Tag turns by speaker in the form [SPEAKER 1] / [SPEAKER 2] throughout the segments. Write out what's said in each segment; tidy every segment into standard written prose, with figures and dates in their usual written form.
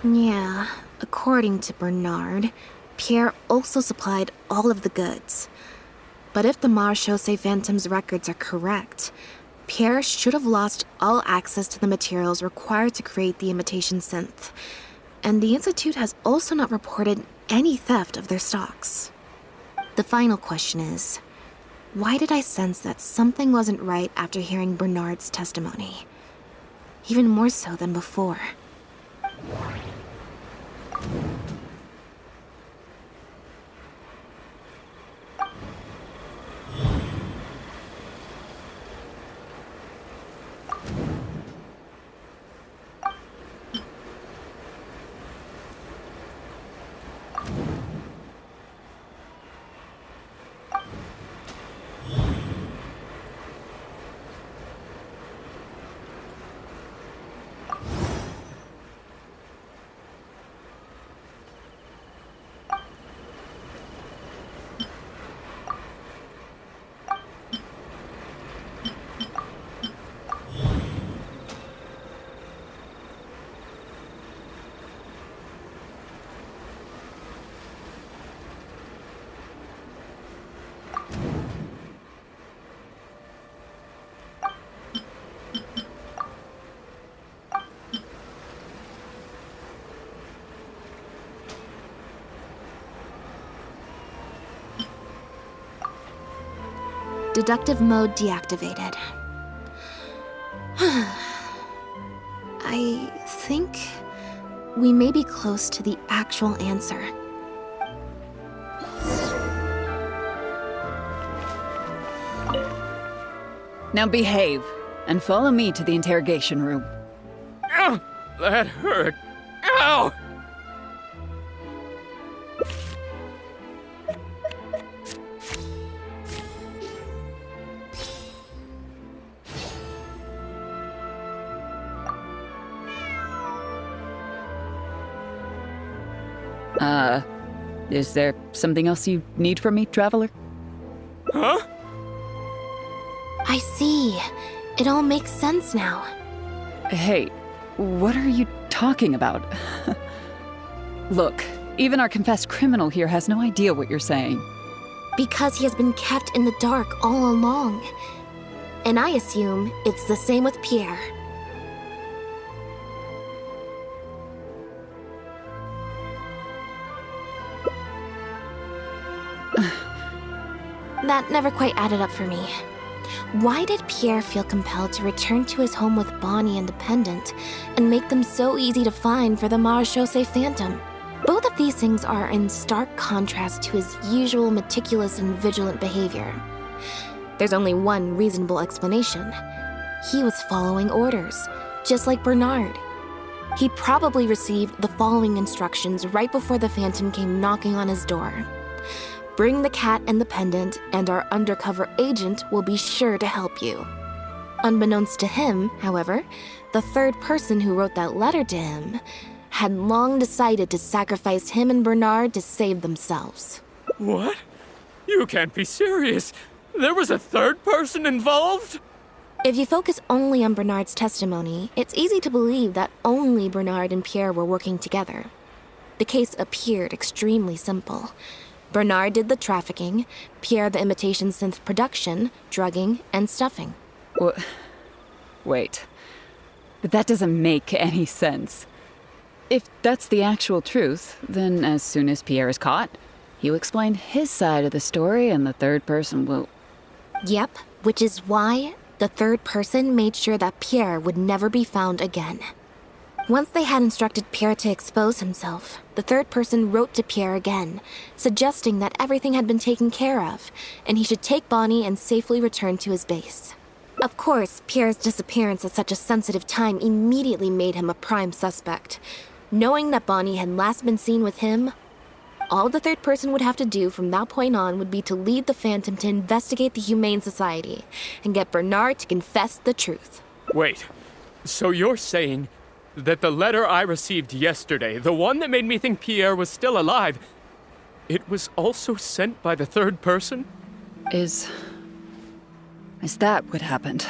[SPEAKER 1] Yeah, according to Bernard, Pierre also supplied all of the goods. But if the Marechaussee Phantom's records are correct, Pierre should have lost all access to the materials required to create the imitation synth. And the Institute has also not reported any theft of their stocks. The final question is, why did I sense that something wasn't right after hearing Bernard's testimony? Even more so than before. Deductive mode deactivated. I think we may be close to the actual answer.
[SPEAKER 2] Now behave, and follow me to the interrogation room.
[SPEAKER 3] Ow! That hurt. Ow!
[SPEAKER 2] Is there something else you need from me, Traveler?
[SPEAKER 3] Huh?
[SPEAKER 1] I see. It all makes sense now.
[SPEAKER 2] Hey, what are you talking about? Look, even our confessed criminal here has no idea what you're saying.
[SPEAKER 1] Because he has been kept in the dark all along. And I assume it's the same with Pierre. That never quite added up for me. Why did Pierre feel compelled to return to his home with Bonnie and the pendant, and make them so easy to find for the Marechaussee Phantom? Both of these things are in stark contrast to his usual meticulous and vigilant behavior. There's only one reasonable explanation. He was following orders, just like Bernard. He probably received the following instructions right before the Phantom came knocking on his door. Bring the cat and the pendant, and our undercover agent will be sure to help you. Unbeknownst to him, however, the third person who wrote that letter to him had long decided to sacrifice him and Bernard to save themselves.
[SPEAKER 3] What? You can't be serious. There was a third person involved?
[SPEAKER 1] If you focus only on Bernard's testimony, it's easy to believe that only Bernard and Pierre were working together. The case appeared extremely simple. Bernard did the trafficking, Pierre the imitation synth production, drugging, and stuffing.
[SPEAKER 2] Wait. That doesn't make any sense. If that's the actual truth, then as soon as Pierre is caught, he'll explain his side of the story and the third person will...
[SPEAKER 1] Yep, which is why the third person made sure that Pierre would never be found again. Once they had instructed Pierre to expose himself, the third person wrote to Pierre again, suggesting that everything had been taken care of, and he should take Bonnie and safely return to his base. Of course, Pierre's disappearance at such a sensitive time immediately made him a prime suspect. Knowing that Bonnie had last been seen with him, all the third person would have to do from that point on would be to lead the Phantom to investigate the Humane Society and get Bernard to confess the truth.
[SPEAKER 3] Wait, so you're saying that the letter I received yesterday, the one that made me think Pierre was still alive, it was also sent by the third person?
[SPEAKER 2] Is that what happened?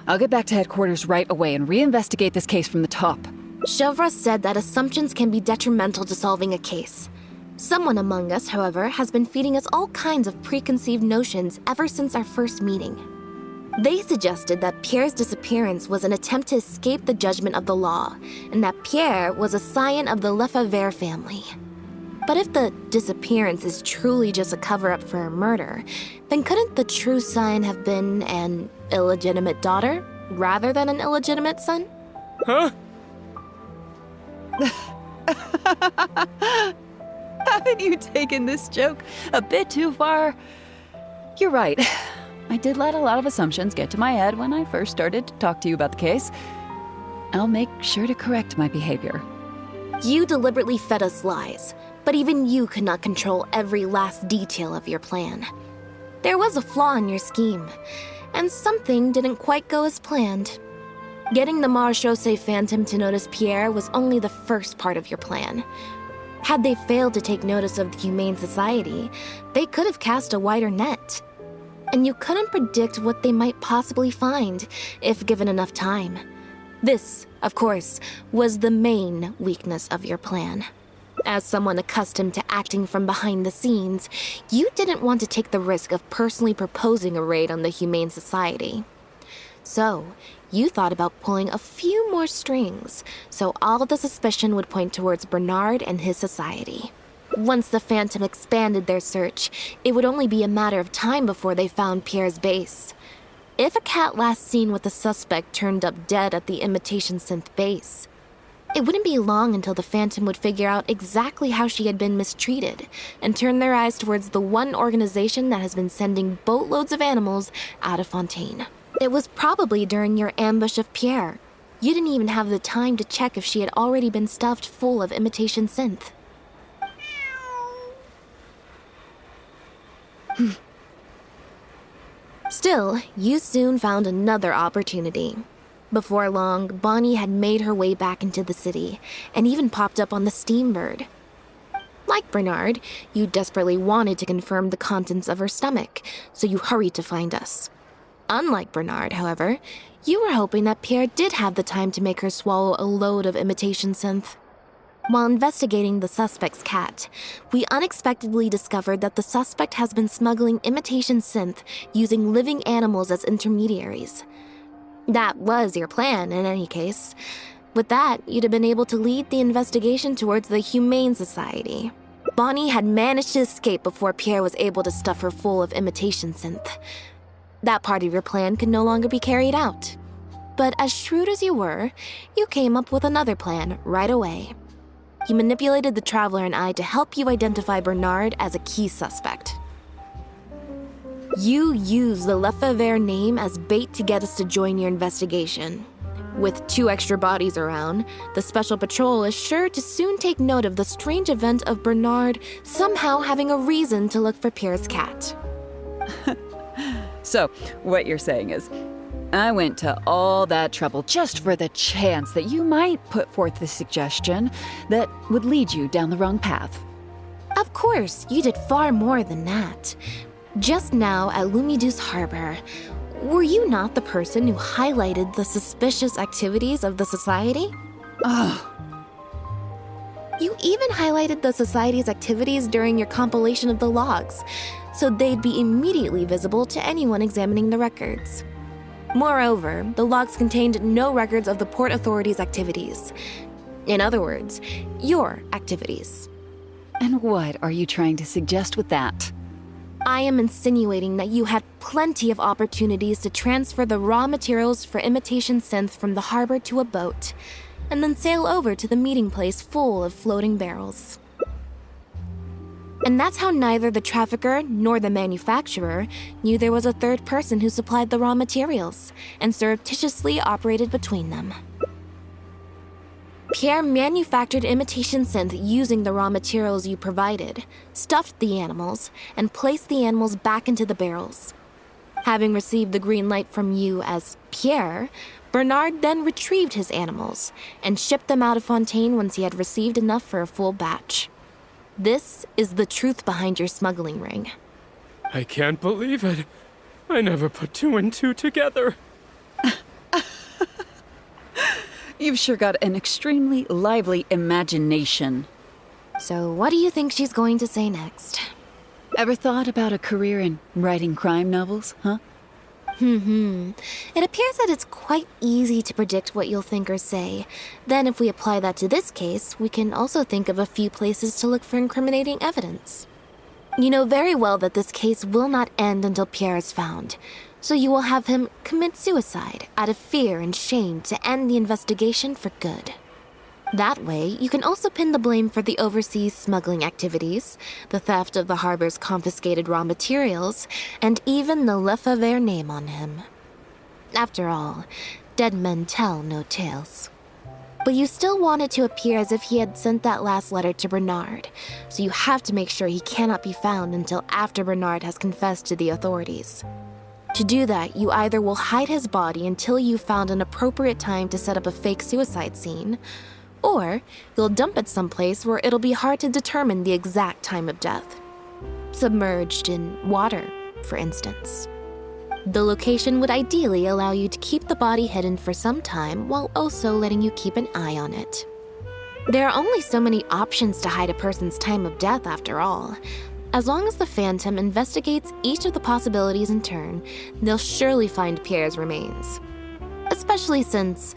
[SPEAKER 2] I'll get back to headquarters right away and reinvestigate this case from the top.
[SPEAKER 1] Chevra said that assumptions can be detrimental to solving a case. Someone among us, however, has been feeding us all kinds of preconceived notions ever since our first meeting. They suggested that Pierre's disappearance was an attempt to escape the judgment of the law, and that Pierre was a scion of the Lefebvre family. But if the disappearance is truly just a cover-up for a murder, then couldn't the true scion have been an illegitimate daughter, rather than an illegitimate son?
[SPEAKER 3] Huh?
[SPEAKER 2] Haven't you taken this joke a bit too far? You're right. I did let a lot of assumptions get to my head when I first started to talk to you about the case. I'll make sure to correct my behavior.
[SPEAKER 1] You deliberately fed us lies, but even you could not control every last detail of your plan. There was a flaw in your scheme, and something didn't quite go as planned. Getting the Marechaussee Phantom to notice Pierre was only the first part of your plan. Had they failed to take notice of the Humane Society, they could have cast a wider net. And you couldn't predict what they might possibly find if given enough time. This, of course, was the main weakness of your plan. As someone accustomed to acting from behind the scenes, you didn't want to take the risk of personally proposing a raid on the Humane Society. So, you thought about pulling a few more strings, so all of the suspicion would point towards Bernard and his society. Once the Phantom expanded their search, it would only be a matter of time before they found Pierre's base. If a cat last seen with the suspect turned up dead at the imitation synth base, it wouldn't be long until the Phantom would figure out exactly how she had been mistreated and turn their eyes towards the one organization that has been sending boatloads of animals out of Fontaine. It was probably during your ambush of Pierre. You didn't even have the time to check if she had already been stuffed full of imitation synth. Still, you soon found another opportunity. Before long, Bonnie had made her way back into the city, and even popped up on the Steambird. Like Bernard, you desperately wanted to confirm the contents of her stomach, so you hurried to find us. Unlike Bernard, however, you were hoping that Pierre did have the time to make her swallow a load of imitation synth. While investigating the suspect's cat, we unexpectedly discovered that the suspect has been smuggling imitation synth using living animals as intermediaries. That was your plan, in any case. With that, you'd have been able to lead the investigation towards the Humane Society. Bonnie had managed to escape before Pierre was able to stuff her full of imitation synth. That part of your plan could no longer be carried out. But as shrewd as you were, you came up with another plan right away. You manipulated the Traveler and I to help you identify Bernard as a key suspect. You used the Lefebvre name as bait to get us to join your investigation. With 2 extra bodies around, the Special Patrol is sure to soon take note of the strange event of Bernard somehow having a reason to look for Pierre's cat.
[SPEAKER 2] So, what you're saying is, I went to all that trouble just for the chance that you might put forth the suggestion that would lead you down the wrong path.
[SPEAKER 1] Of course, you did far more than that. Just now at Lumidu's Harbor, were you not the person who highlighted the suspicious activities of the Society?
[SPEAKER 2] Ugh.
[SPEAKER 1] You even highlighted the Society's activities during your compilation of the logs, so they'd be immediately visible to anyone examining the records. Moreover, the logs contained no records of the Port Authority's activities. In other words, your activities.
[SPEAKER 2] And what are you trying to suggest with that?
[SPEAKER 1] I am insinuating that you had plenty of opportunities to transfer the raw materials for imitation synth from the harbor to a boat, and then sail over to the meeting place full of floating barrels. And that's how neither the trafficker nor the manufacturer knew there was a third person who supplied the raw materials and surreptitiously operated between them. Pierre manufactured imitation synth using the raw materials you provided, stuffed the animals, and placed the animals back into the barrels. Having received the green light from you as Pierre, Bernard then retrieved his animals and shipped them out of Fontaine once he had received enough for a full batch. This is the truth behind your smuggling ring.
[SPEAKER 3] I can't believe it. I never put 2 and 2 together.
[SPEAKER 2] You've sure got an extremely lively imagination.
[SPEAKER 1] So what do you think she's going to say next?
[SPEAKER 2] Ever thought about a career in writing crime novels, huh?
[SPEAKER 1] It appears that it's quite easy to predict what you'll think or say. Then if we apply that to this case, we can also think of a few places to look for incriminating evidence. You know very well that this case will not end until Pierre is found, so you will have him commit suicide out of fear and shame to end the investigation for good. That way, you can also pin the blame for the overseas smuggling activities, the theft of the harbor's confiscated raw materials, and even the Lefebvre name on him. After all, dead men tell no tales. But you still want it to appear as if he had sent that last letter to Bernard, so you have to make sure he cannot be found until after Bernard has confessed to the authorities. To do that, you either will hide his body until you've found an appropriate time to set up a fake suicide scene, or you'll dump it someplace where it'll be hard to determine the exact time of death. Submerged in water, for instance. The location would ideally allow you to keep the body hidden for some time while also letting you keep an eye on it. There are only so many options to hide a person's time of death after all. As long as the Phantom investigates each of the possibilities in turn, they'll surely find Pierre's remains. Especially since,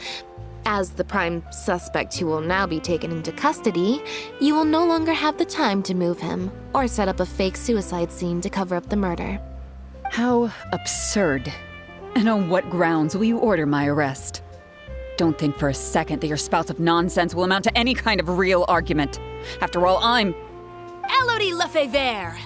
[SPEAKER 1] as the prime suspect who will now be taken into custody, you will no longer have the time to move him or set up a fake suicide scene to cover up the murder.
[SPEAKER 2] How absurd. And on what grounds will you order my arrest? Don't think for a second that your spouts of nonsense will amount to any kind of real argument. After all, I'm...
[SPEAKER 4] Elodie Lefebvre!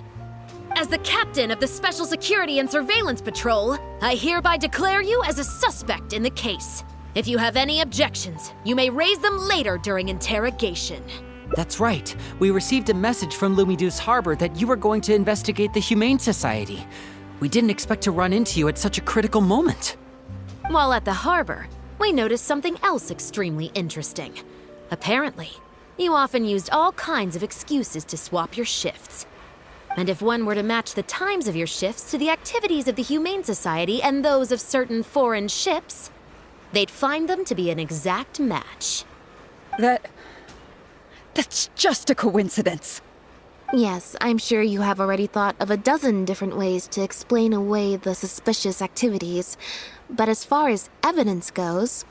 [SPEAKER 4] As the captain of the Special Security and Surveillance Patrol, I hereby declare you as a suspect in the case. If you have any objections, you may raise them later during interrogation.
[SPEAKER 5] That's right. We received a message from Lumiduce Harbor that you were going to investigate the Humane Society. We didn't expect to run into you at such a critical moment.
[SPEAKER 4] While at the harbor, we noticed something else extremely interesting. Apparently, you often used all kinds of excuses to swap your shifts. And if one were to match the times of your shifts to the activities of the Humane Society and those of certain foreign ships, they'd find them to be an exact match.
[SPEAKER 2] That's just a coincidence.
[SPEAKER 1] Yes, I'm sure you have already thought of a dozen different ways to explain away the suspicious activities, but as far as evidence goes,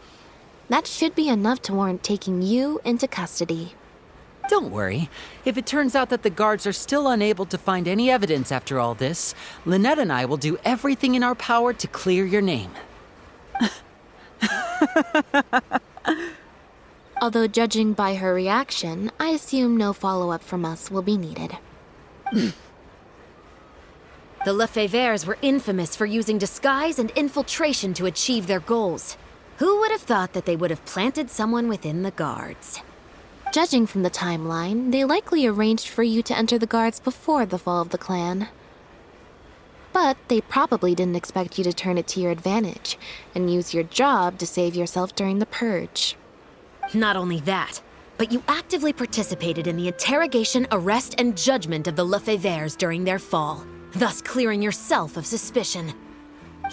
[SPEAKER 1] that should be enough to warrant taking you into custody.
[SPEAKER 5] Don't worry. If it turns out that the guards are still unable to find any evidence after all this, Lynette and I will do everything in our power to clear your name.
[SPEAKER 1] Although judging by her reaction, I assume no follow-up from us will be needed.
[SPEAKER 4] The Lefebvres were infamous for using disguise and infiltration to achieve their goals. Who would have thought that they would have planted someone within the guards?
[SPEAKER 1] Judging from the timeline, they likely arranged for you to enter the guards before the fall of the clan. But they probably didn't expect you to turn it to your advantage and use your job to save yourself during the purge.
[SPEAKER 4] Not only that, but you actively participated in the interrogation, arrest, and judgment of the Lefebvres during their fall, thus clearing yourself of suspicion.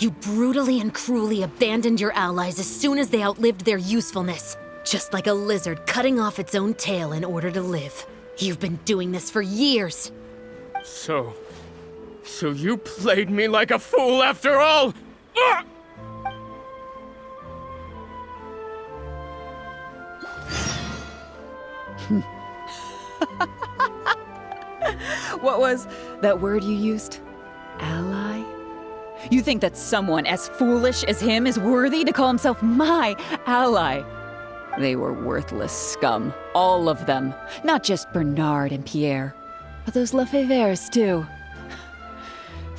[SPEAKER 4] You brutally and cruelly abandoned your allies as soon as they outlived their usefulness, just like a lizard cutting off its own tail in order to live. You've been doing this for years.
[SPEAKER 3] So you played me like a fool after all? Ugh!
[SPEAKER 2] What was that word you used? Ally? You think that someone as foolish as him is worthy to call himself my ally? They were worthless scum, all of them. Not just Bernard and Pierre, but those Lefebvres too.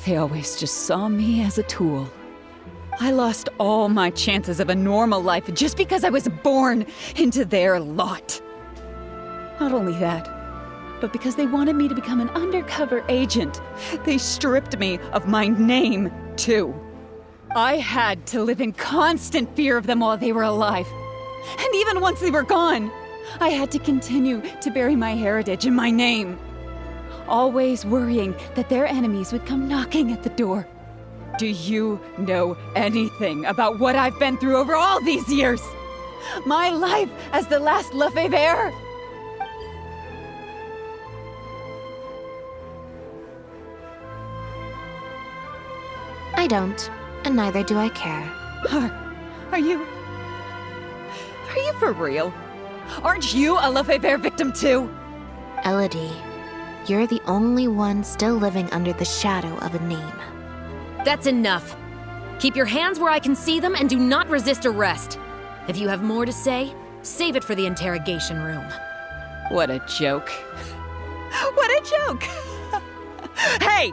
[SPEAKER 2] They always just saw me as a tool. I lost all my chances of a normal life just because I was born into their lot. Not only that, but because they wanted me to become an undercover agent, they stripped me of my name, too. I had to live in constant fear of them while they were alive. And even once they were gone, I had to continue to bury my heritage and my name, always worrying that their enemies would come knocking at the door. Do you know anything about what I've been through over all these years? My life as the last Lefebvre?
[SPEAKER 1] I don't, and neither do I care.
[SPEAKER 2] Are you for real? Aren't you a Lefebvre victim too?
[SPEAKER 1] Elodie, you're the only one still living under the shadow of a name.
[SPEAKER 4] That's enough. Keep your hands where I can see them and do not resist arrest. If you have more to say, save it for the interrogation room.
[SPEAKER 2] What a joke. What a joke! Hey!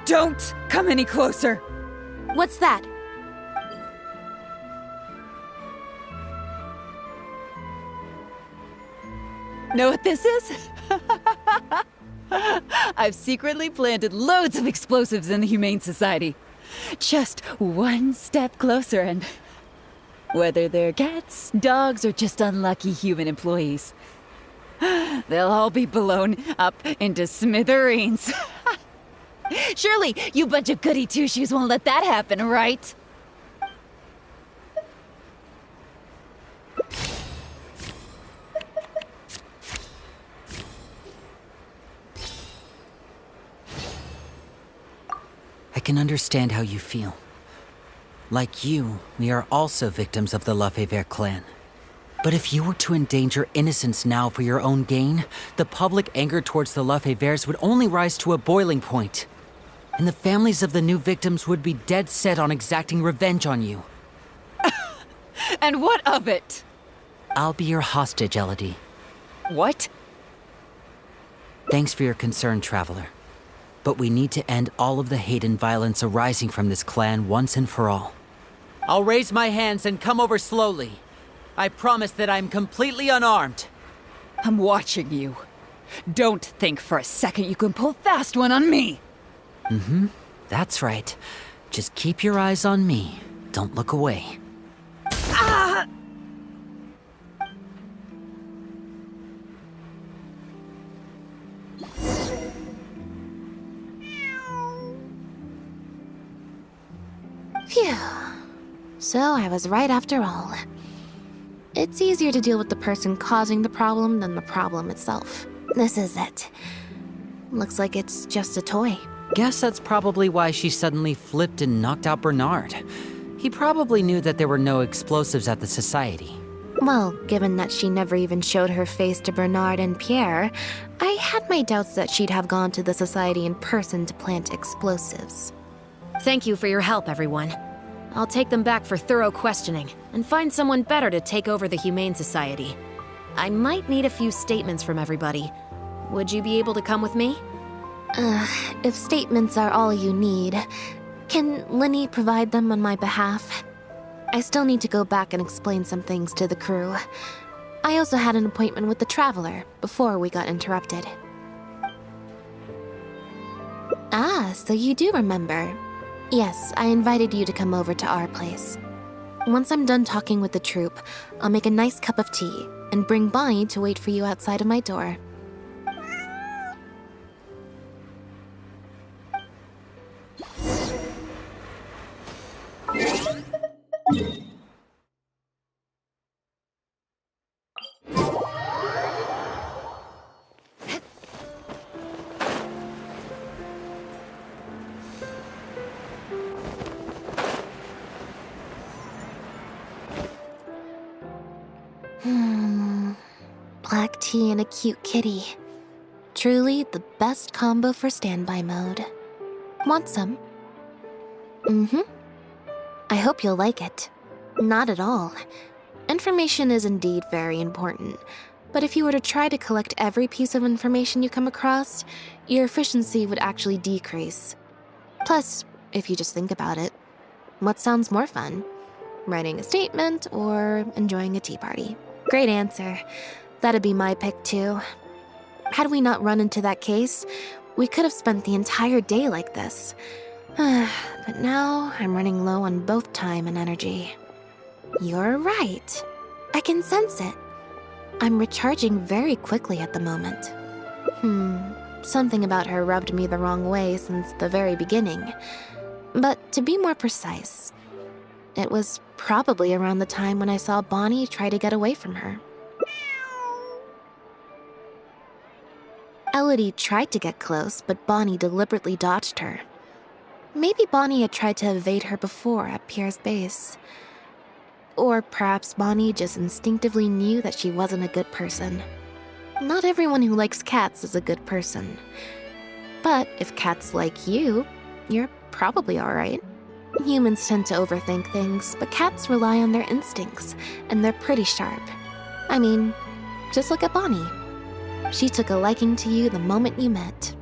[SPEAKER 2] Don't come any closer!
[SPEAKER 1] What's that?
[SPEAKER 2] Know what this is? I've secretly planted loads of explosives in the Humane Society. Just one step closer and... whether they're cats, dogs, or just unlucky human employees, they'll all be blown up into smithereens. Surely, you bunch of goody two-shoes won't let that happen, right?
[SPEAKER 5] I can understand how you feel. Like you, we are also victims of the Lefebvre clan. But if you were to endanger innocence now for your own gain, the public anger towards the Lefebvres would only rise to a boiling point. And the families of the new victims would be dead set on exacting revenge on you.
[SPEAKER 2] And what of it?
[SPEAKER 5] I'll be your hostage, Elodie.
[SPEAKER 2] What?
[SPEAKER 5] Thanks for your concern, Traveler. But we need to end all of the hate and violence arising from this clan once and for all. I'll raise my hands and come over slowly. I promise that I'm completely unarmed.
[SPEAKER 2] I'm watching you. Don't think for a second you can pull a fast one on me.
[SPEAKER 5] That's right. Just keep your eyes on me. Don't look away.
[SPEAKER 1] Phew. So I was right after all. It's easier to deal with the person causing the problem than the problem itself. This is it. Looks like it's just a toy.
[SPEAKER 5] Guess that's probably why she suddenly flipped and knocked out Bernard. He probably knew that there were no explosives at the society.
[SPEAKER 1] Well, given that she never even showed her face to Bernard and Pierre, I had my doubts that she'd have gone to the society in person to plant explosives.
[SPEAKER 4] Thank you for your help, everyone. I'll take them back for thorough questioning and find someone better to take over the Humane Society. I might need a few statements from everybody. Would you be able to come with me?
[SPEAKER 1] If statements are all you need, can Lenny provide them on my behalf? I still need to go back and explain some things to the crew. I also had an appointment with the Traveler before we got interrupted. Ah, so you do remember. Yes, I invited you to come over to our place. Once I'm done talking with the troupe, I'll make a nice cup of tea and bring Bonnie to wait for you outside of my door. Black tea and a cute kitty. Truly the best combo for standby mode. Want some? I hope you'll like it. Not at all. Information is indeed very important, but if you were to try to collect every piece of information you come across, your efficiency would actually decrease. Plus, if you just think about it, what sounds more fun? Writing a statement or enjoying a tea party? Great answer. That'd be my pick too. Had we not run into that case, we could have spent the entire day like this. But now I'm running low on both time and energy. You're right. I can sense it. I'm recharging very quickly at the moment. Something about her rubbed me the wrong way since the very beginning. But to be more precise, It was probably around the time when I saw Bonnie try to get away from her. Elodie tried to get close, but Bonnie deliberately dodged her. Maybe Bonnie had tried to evade her before at Pierre's base. Or perhaps Bonnie just instinctively knew that she wasn't a good person. Not everyone who likes cats is a good person. But if cats like you, you're probably alright. Humans tend to overthink things, but cats rely on their instincts, and they're pretty sharp. I mean, just look at Bonnie. She took a liking to you the moment you met.